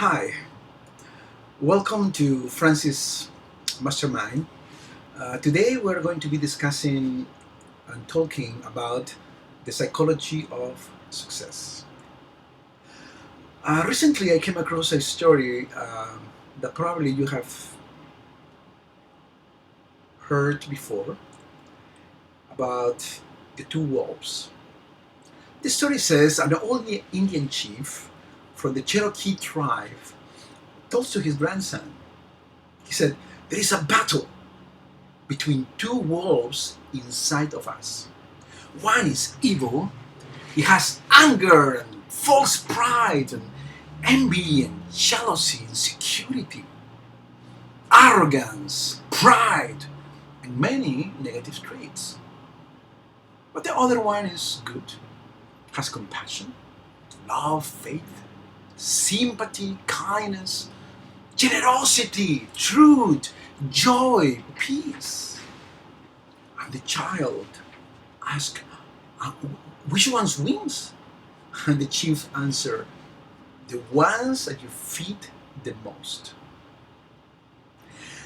Hi, welcome to Francis Mastermind. Today we're going to be discussing and talking about the psychology of success. Recently, I came across a story that probably you have heard before about the two wolves. The story says an old Indian chief from the Cherokee tribe told to his grandson, he said, "There is a battle between two wolves inside of us. One is evil, he has anger and false pride and envy and jealousy, insecurity, arrogance, pride, and many negative traits. But the other one is good, has compassion, love, faith, sympathy, kindness, generosity, truth, joy, peace." And the child asked, "Uh, which ones wins?" And the chief answered, "The ones that you feed the most."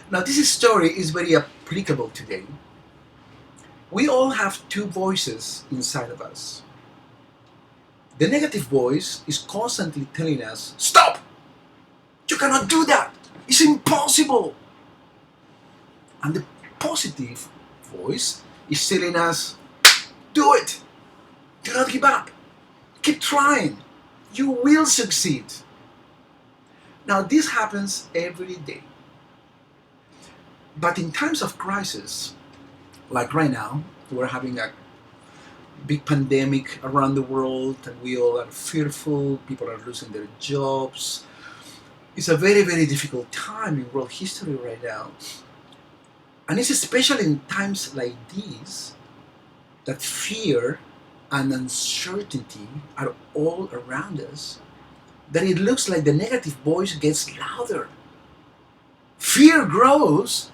Now, this story is very applicable today. We all have two voices inside of us. The negative voice is constantly telling us, "Stop! You cannot do that! It's impossible!" And the positive voice is telling us, "Do it! Do not give up! Keep trying! You will succeed!" Now, this happens every day. But in times of crisis, like right now, we're having a big pandemic around the world and we all are fearful, people are losing their jobs. It's a very, very difficult time in world history right now. And it's especially in times like these that fear and uncertainty are all around us, that it looks like the negative voice gets louder. Fear grows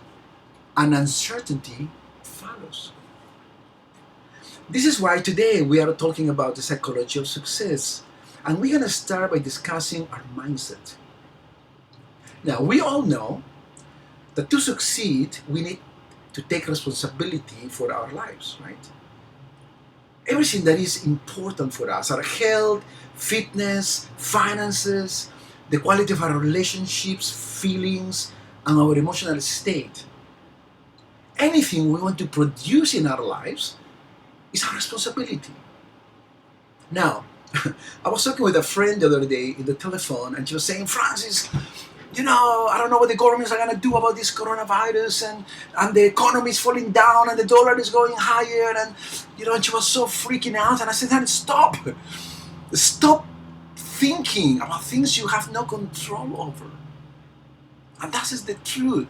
and uncertainty follows. This is why today we are talking about the psychology of success. And we're going to start by discussing our mindset. Now, we all know that to succeed, we need to take responsibility for our lives, right? Everything that is important for us, our health, fitness, finances, the quality of our relationships, feelings, and our emotional state. Anything we want to produce in our lives is our responsibility. Now, I was talking with a friend the other day in the telephone, and she was saying, "Francis, I don't know what the governments are going to do about this coronavirus, and the economy is falling down, and the dollar is going higher," and she was so freaking out. And I said, "Honey, stop thinking about things you have no control over." And that is the truth.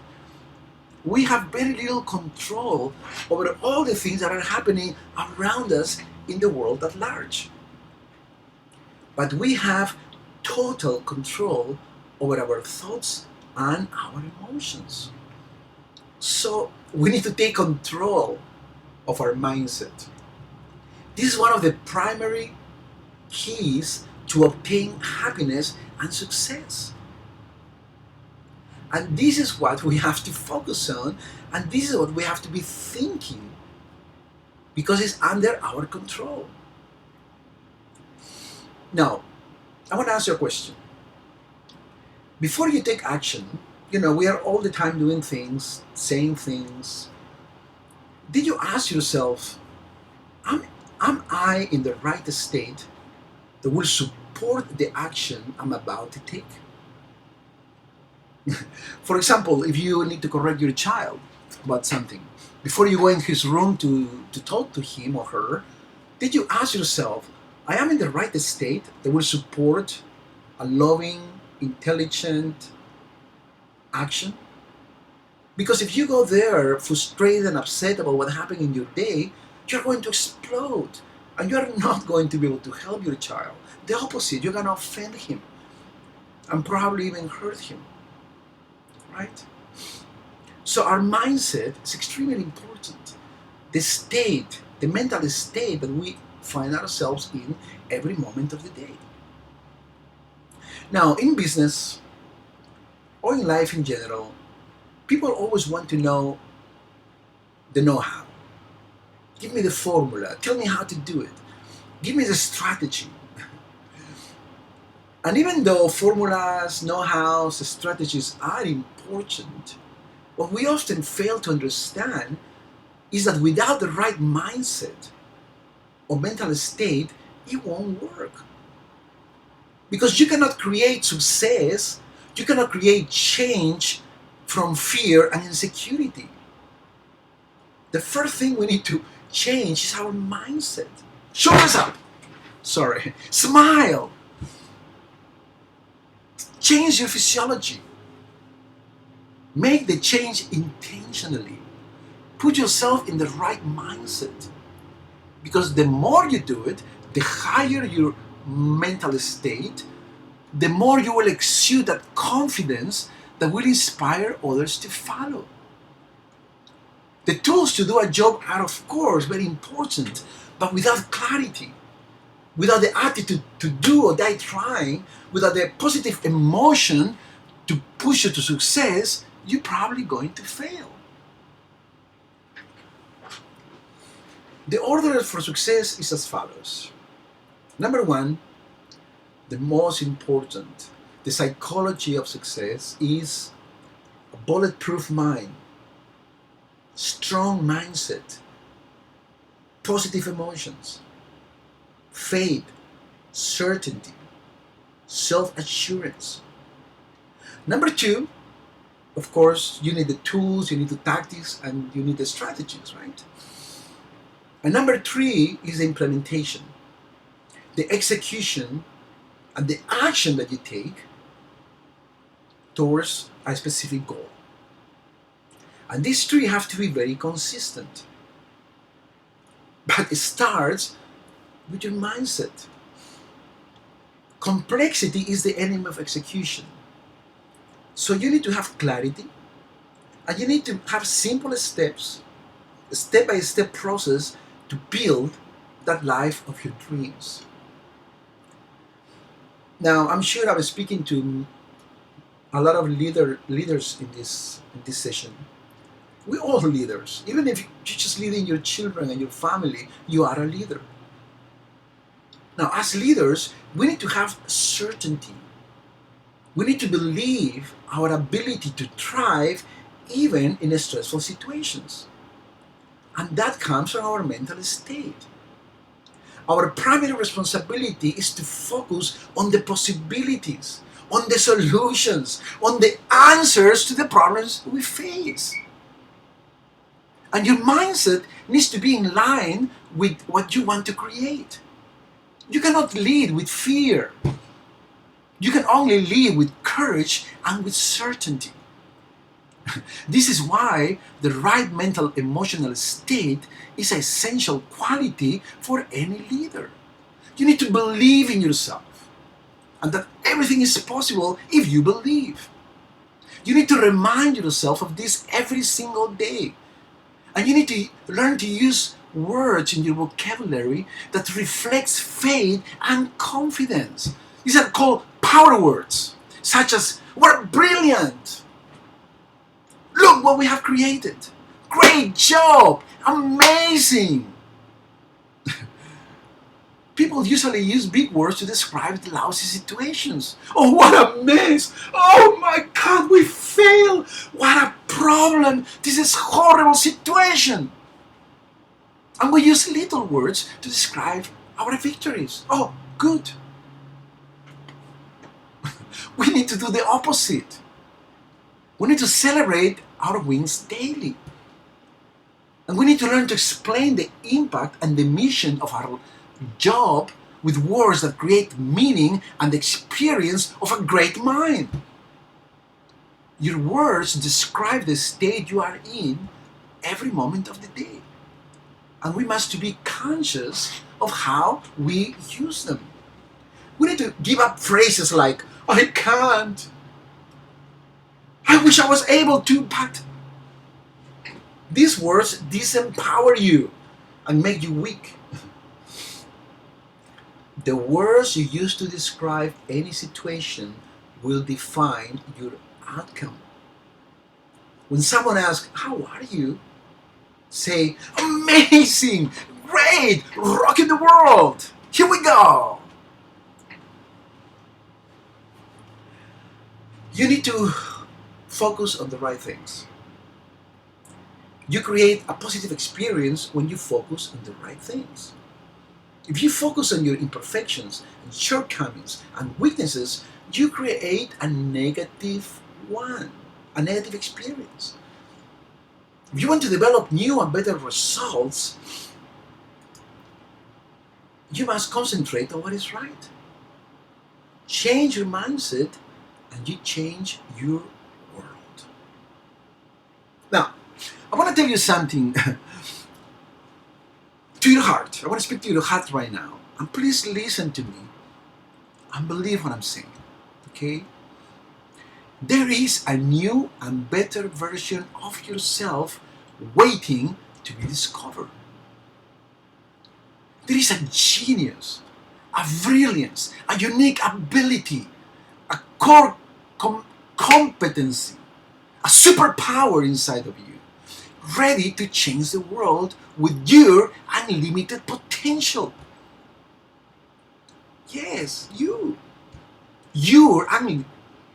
We have very little control over all the things that are happening around us in the world at large. But we have total control over our thoughts and our emotions. So we need to take control of our mindset. This is one of the primary keys to obtain happiness and success. And this is what we have to focus on, and this is what we have to be thinking, because it's under our control. Now, I want to ask you a question. Before you take action, we are all the time doing things, saying things. Did you ask yourself, am I in the right state that will support the action I'm about to take? For example, if you need to correct your child about something, before you go in his room to talk to him or her, did you ask yourself, I am in the right state that will support a loving, intelligent action? Because if you go there frustrated and upset about what happened in your day, you're going to explode and you're not going to be able to help your child. The opposite, you're going to offend him and probably even hurt him. Right? So our mindset is extremely important. The mental state that we find ourselves in every moment of the day. Now, in business or in life in general, people always want to know the know-how. Give me the formula. Tell me how to do it. Give me the strategy. And even though formulas, know-hows, strategies are important, what we often fail to understand is that without the right mindset or mental state, it won't work. Because you cannot create success, you cannot create change from fear and insecurity. The first thing we need to change is our mindset. Shoulders up. Sorry. Smile. Change your physiology. Make the change intentionally. Put yourself in the right mindset. Because the more you do it, the higher your mental state, the more you will exude that confidence that will inspire others to follow. The tools to do a job are, of course, very important, but without clarity, without the attitude to do or die trying, without the positive emotion to push you to success, you're probably going to fail. The order for success is as follows. Number one, the most important, the psychology of success is a bulletproof mind, strong mindset, positive emotions, faith, certainty, self-assurance. Number two, of course, you need the tools, you need the tactics, and you need the strategies, right? And number three is the implementation, the execution, and the action that you take towards a specific goal. And these three have to be very consistent. But it starts with your mindset. Complexity is the enemy of execution. So you need to have clarity, and you need to have simple steps, a step-by-step process to build that life of your dreams. Now, I'm sure I was speaking to a lot of leaders in this session. We're all leaders. Even if you're just leading your children and your family, you are a leader. Now, as leaders, we need to have certainty. We need to believe our ability to thrive even in stressful situations. And that comes from our mental state. Our primary responsibility is to focus on the possibilities, on the solutions, on the answers to the problems we face. And your mindset needs to be in line with what you want to create. You cannot lead with fear. You can only lead with courage and with certainty. This is why the right mental emotional state is an essential quality for any leader. You need to believe in yourself and that everything is possible if you believe. You need to remind yourself of this every single day. And you need to learn to use words in your vocabulary that reflects faith and confidence. These are called power words, such as, "We're brilliant! Look what we have created! Great job! Amazing!" People usually use big words to describe the lousy situations. "Oh, what a mess! Oh my God, we failed! What a problem! This is a horrible situation!" And we use little words to describe our victories. "Oh, good." We need to do the opposite. We need to celebrate our wins daily. And we need to learn to explain the impact and the mission of our job with words that create meaning and the experience of a great mind. Your words describe the state you are in every moment of the day. And we must be conscious of how we use them. We need to give up phrases like, "I can't," "I wish I was able to," but these words disempower you and make you weak. The words you use to describe any situation will define your outcome. When someone asks, "How are you?" say, "Amazing! Great! Rocking the world! Here we go!" You need to focus on the right things. You create a positive experience when you focus on the right things. If you focus on your imperfections and shortcomings and weaknesses, you create a negative one, a negative experience. If you want to develop new and better results, you must concentrate on what is right. Change your mindset and you change your world. Now, I want to tell you something to your heart. I want to speak to your heart right now. And please listen to me and believe what I'm saying. Okay? There is a new and better version of yourself waiting to be discovered. There is a genius, a brilliance, a unique ability, a core competency, a superpower inside of you, ready to change the world with your unlimited potential. Yes, your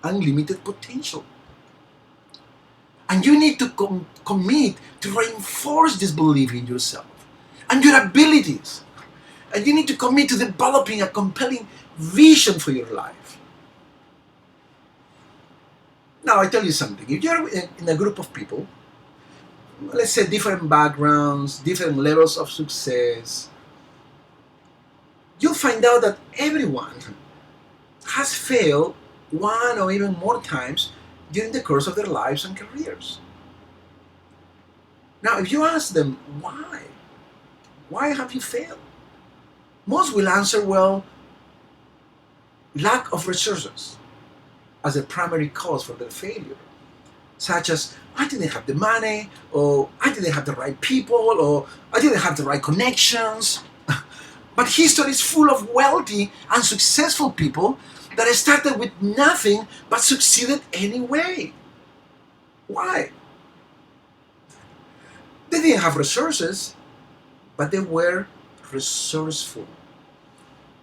unlimited potential. And you need to commit to reinforce this belief in yourself and your abilities. And you need to commit to developing a compelling vision for your life. Now, I tell you something. If you're in a group of people, let's say different backgrounds, different levels of success, you'll find out that everyone has failed one or even more times during the course of their lives and careers. Now, if you ask them, why have you failed? Most will answer, well, lack of resources as a primary cause for their failure, such as, I didn't have the money, or I didn't have the right people, or I didn't have the right connections. But history is full of wealthy and successful people that started with nothing but succeeded anyway. Why? They didn't have resources, but they were resourceful.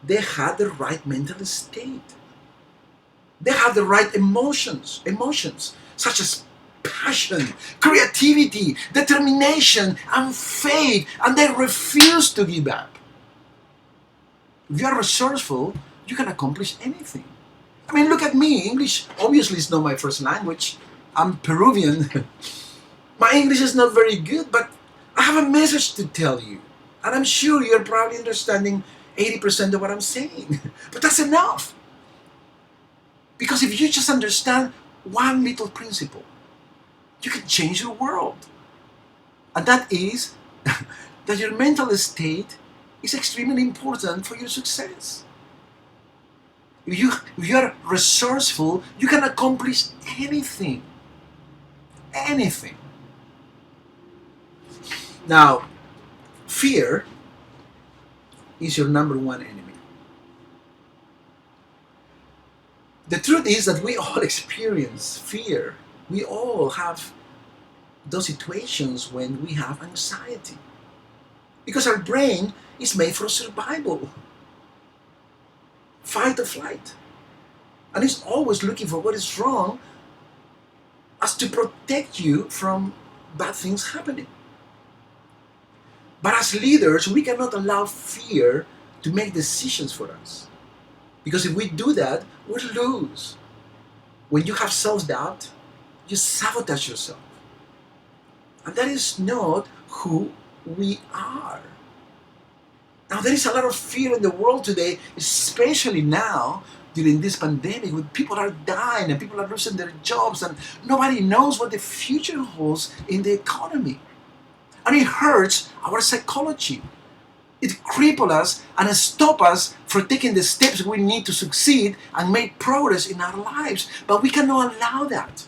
They had the right mental state. They had the right emotions such as passion, creativity, determination, and faith, and they refused to give up. If you are resourceful, you can accomplish anything. I mean, look at me. English obviously is not my first language. I'm Peruvian. My English is not very good, but I have a message to tell you. And I'm sure you're probably understanding 80% of what I'm saying. But that's enough. Because if you just understand one little principle, you can change your world. And that is that your mental state is extremely important for your success. If you are resourceful, you can accomplish anything. Anything. Now, fear is your number one enemy. The truth is that we all experience fear. We all have those situations when we have anxiety. Because our brain is made for survival. Fight or flight. And it's always looking for what is wrong as to protect you from bad things happening. But as leaders, we cannot allow fear to make decisions for us. Because if we do that, we'll lose. When you have self-doubt, you sabotage yourself. And that is not who we are. Now, there is a lot of fear in the world today, especially now during this pandemic, when people are dying and people are losing their jobs and nobody knows what the future holds in the economy. And it hurts our psychology. It cripples us and stops us from taking the steps we need to succeed and make progress in our lives. But we cannot allow that.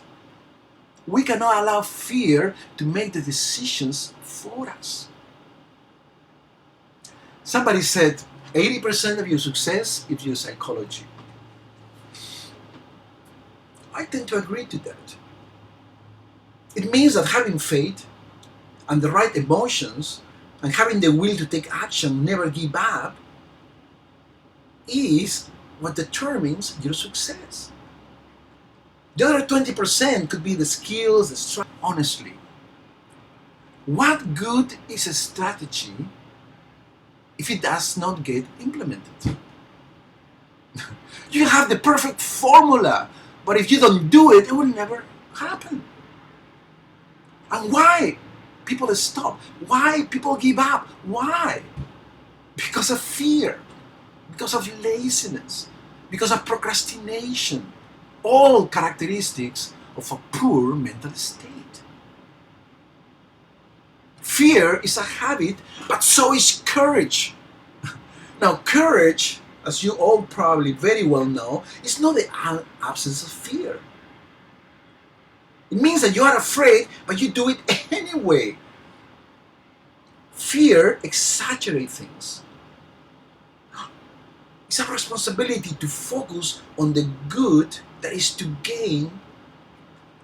We cannot allow fear to make the decisions for us. Somebody said, 80% of your success is your psychology. I tend to agree to that. It means that having faith and the right emotions and having the will to take action, never give up, is what determines your success. The other 20% could be the skills, the strategy. Honestly, what good is a strategy if it does not get implemented? You have the perfect formula, but if you don't do it, it will never happen. And why people stop? Why people give up? Why? Because of fear, because of laziness, because of procrastination. All characteristics of a poor mental state. Fear is a habit, but so is courage. Now, courage, as you all probably very well know, is not the absence of fear. It means that you are afraid, but you do it anyway. Fear exaggerates things. It's our responsibility to focus on the good that is to gain.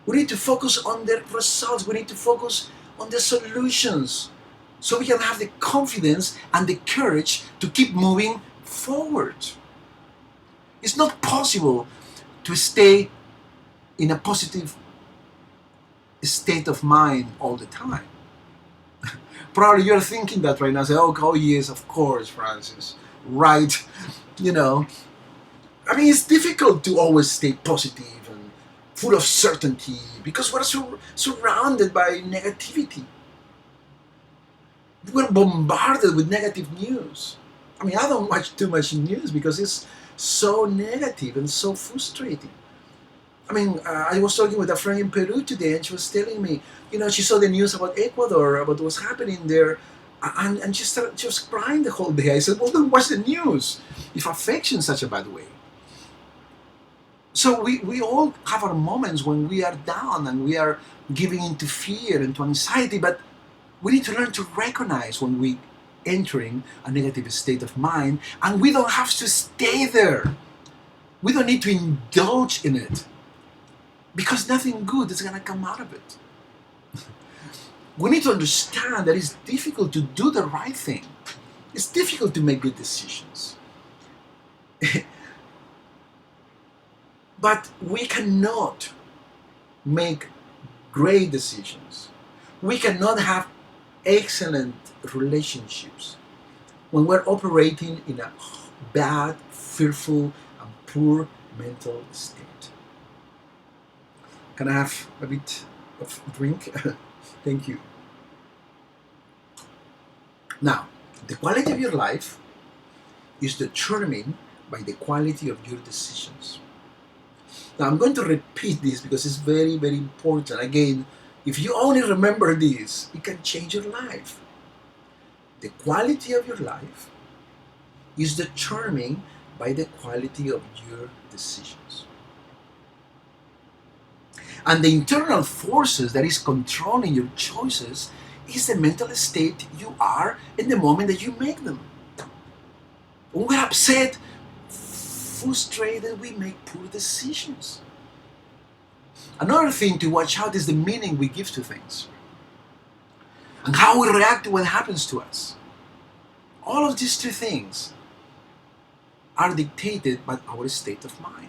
We need to focus on the results. We need to focus on the solutions so we can have the confidence and the courage to keep moving forward. It's not possible to stay in a positive state of mind all the time. Probably you're thinking that right now. Say, oh yes, of course, Francis. Right. You know, I mean, it's difficult to always stay positive and full of certainty because we're surrounded by negativity. We're bombarded with negative news. I mean, I don't watch too much news because it's so negative and so frustrating. I mean, I was talking with a friend in Peru today, and she was telling me, she saw the news about Ecuador, about what's happening there, and she was crying the whole day. I said, well, don't watch the news if it affects you in such a bad way. So we all have our moments when we are down and we are giving into fear and to anxiety, but we need to learn to recognize when we entering a negative state of mind, and we don't have to stay there. We don't need to indulge in it because nothing good is going to come out of it. We need to understand that it's difficult to do the right thing. It's difficult to make good decisions. But we cannot make great decisions. We cannot have excellent relationships when we're operating in a bad, fearful, and poor mental state. Can I have a bit of drink? Thank you. Now, the quality of your life is determined by the quality of your decisions. Now, I'm going to repeat this because it's very, very important. Again, if you only remember this, it can change your life. The quality of your life is determined by the quality of your decisions. And the internal forces that is controlling your choices is the mental state you are in the moment that you make them. When we're upset, frustrated, we make poor decisions. Another thing to watch out is the meaning we give to things and how we react to what happens to us. All of these two things are dictated by our state of mind.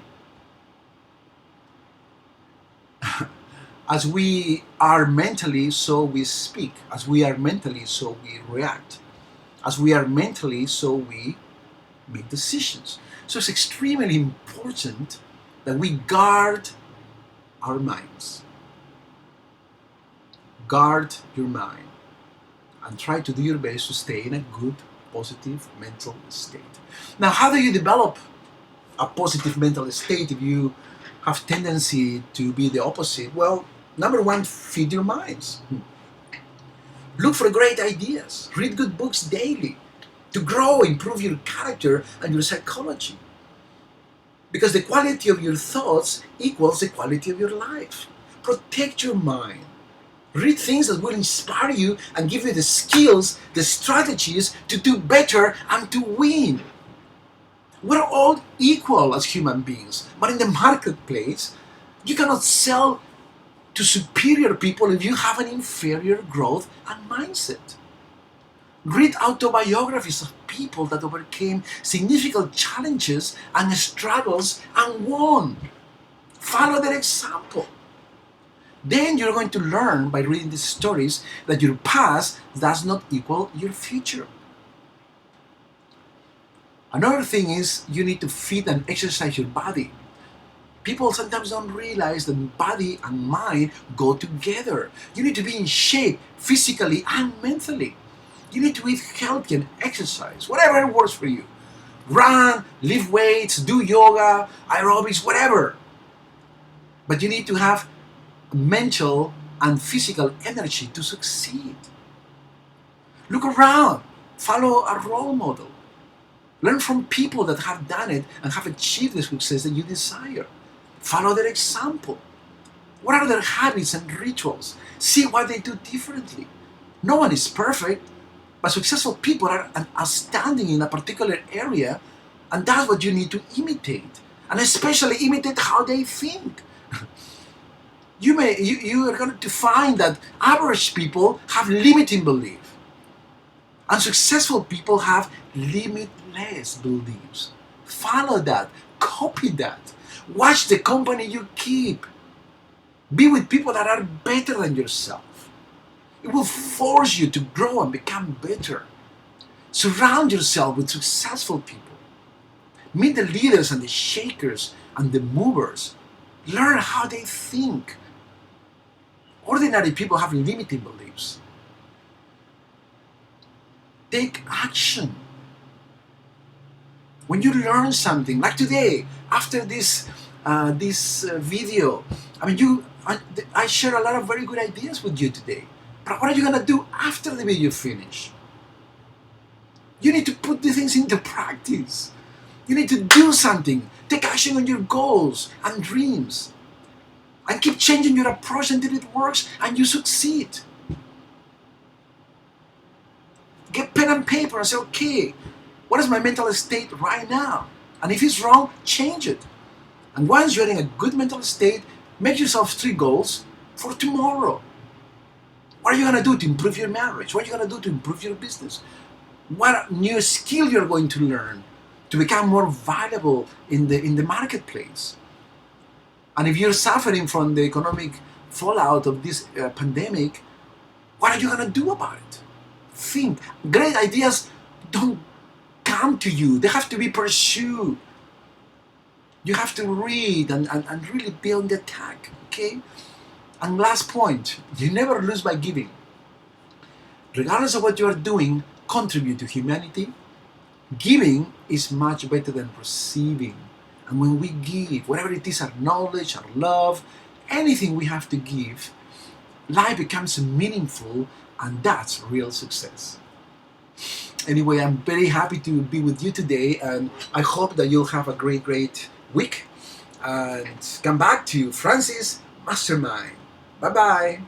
As we are mentally, so we speak. As we are mentally, so we react. As we are mentally, so we make decisions. So it's extremely important that we guard our minds. Guard your mind and try to do your best to stay in a good, positive mental state. Now, how do you develop a positive mental state if you have tendency to be the opposite? Well, number one, feed your minds. Look for great ideas. Read good books daily to grow, improve your character and your psychology. Because the quality of your thoughts equals the quality of your life. Protect your mind. Read things that will inspire you and give you the skills, the strategies to do better and to win. We're all equal as human beings, but in the marketplace, you cannot sell to superior people if you have an inferior growth and mindset. Read autobiographies of people that overcame significant challenges and struggles and won. Follow their example. Then you're going to learn by reading these stories that your past does not equal your future. Another thing is you need to feed and exercise your body. People sometimes don't realize that body and mind go together. You need to be in shape physically and mentally. You need to eat healthy and exercise, whatever works for you. Run, lift weights, do yoga, aerobics, whatever. But you need to have mental and physical energy to succeed. Look around, follow a role model. Learn from people that have done it and have achieved the success that you desire. Follow their example. What are their habits and rituals? See what they do differently. No one is perfect, but successful people are outstanding in a particular area, and that's what you need to imitate. And especially imitate how they think. You are going to find that average people have limiting belief, and successful people have limitless beliefs. Follow that, copy that. Watch the company you keep. Be with people that are better than yourself. It will force you to grow and become better. Surround yourself with successful people. Meet the leaders and the shakers and the movers. Learn how they think. Ordinary people have limiting beliefs. Take action. When you learn something, like today, after this video, I share a lot of very good ideas with you today. But what are you gonna do after the video finish? You need to put the things into practice. You need to do something. Take action on your goals and dreams. And keep changing your approach until it works and you succeed. Get pen and paper and say, okay, what is my mental state right now? And if it's wrong, change it. And once you're in a good mental state, make yourself 3 goals for tomorrow. What are you going to do to improve your marriage? What are you going to do to improve your business? What new skill you're going to learn to become more valuable in the marketplace? And if you're suffering from the economic fallout of this pandemic, what are you going to do about it? Think. Great ideas don't come to you. They have to be pursued. You have to read and really be on the attack, okay? And last point, you never lose by giving. Regardless of what you are doing, contribute to humanity. Giving is much better than receiving. And when we give, whatever it is, our knowledge, our love, anything we have to give, life becomes meaningful, and that's real success. Anyway, I'm very happy to be with you today, and I hope that you'll have a great week. And come back to Francis Mastermind. Bye-bye.